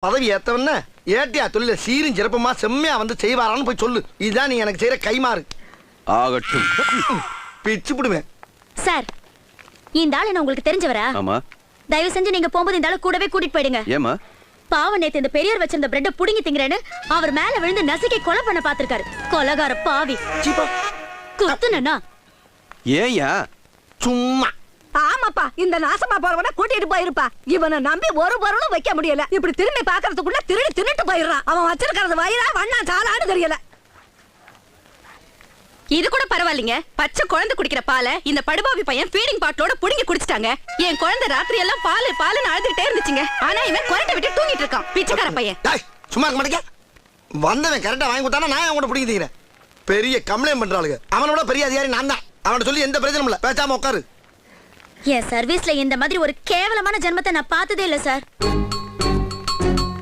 பதவி ஏத்தவன ஏட்டியா தொழில சீரும் சிறப்புமா செம்மையா வந்து செய்வாரான்னு போய் சொல்லு. இதுதான் நீ எனக்கு செய்யற கைமாறு. ஆகட்டும். பிச்சு விடுவேன். சார், இந்த ஆளு நான் உங்களுக்கு தெரிஞ்சவரா? ஆமா. தயவு செஞ்சு நீங்க போகும்போது இந்த ஆளு கூடவே கூட்டிட்டு போயிடுங்க. ஏமா? பாவம், நேத்து இந்த பெரியவர் வச்சிருந்த பிரெட்டை புடுங்கி திங்கறேன்னு அவர் மேல விழுந்து நசுக்கி கொலை பண்ண பாத்திருக்காரு. கொலகார பாவி. குத்துனா ஏயா? சும்மா. ஆமாப்பா, இந்த நாசமா போறவன கூட்டிட்டு போயிருப்பா. இவனை நம்பி ஒரு பொருளும் வைக்க முடியல. இப்படி திரும்பி பாக்குறதுக்குள்ள திருடி தின்னுட்டு போயிடுறான். அவன் வச்சிருக்கிறது வயிறா வண்ணா சாலான்னு தெரியல. இது கூட பரவாயில்லைங்க. பச்சை குழந்தை குடிக்கிற பாலை இந்த படுபாவி பையன் ஃபீடிங் பாட்டிலோட புடுங்கி குடிச்சிட்டாங்க. என் குழந்தை ராத்திரி எல்லாம் பால் பாலுன்னு அழுதுகிட்டே இருந்துச்சுங்க. ஆனா இவன் குழந்தை விட்டு தூங்கிட்டு இருக்கான். பிச்சைக்கார பையன். சும்மா இருக்க மாட்டேங்க. வந்தவன் கரெக்டா வாங்கி கொடுத்தானா நான் அவங்கள்ட்ட பிடிக்கிறேன். பெரிய கம்ப்ளைண்ட் பண்றாளுங்க. அவனோட பெரிய அதிகாரி நான் தான். அவன் சொல்லி எந்த பிரச்சனையும் இல்ல. பேசாம உட்காரு. என் சர்வீஸ்ல இந்த மாதிரி ஒரு கேவலமான ஜென்மத்தை நான் பார்த்ததே இல்ல சார்.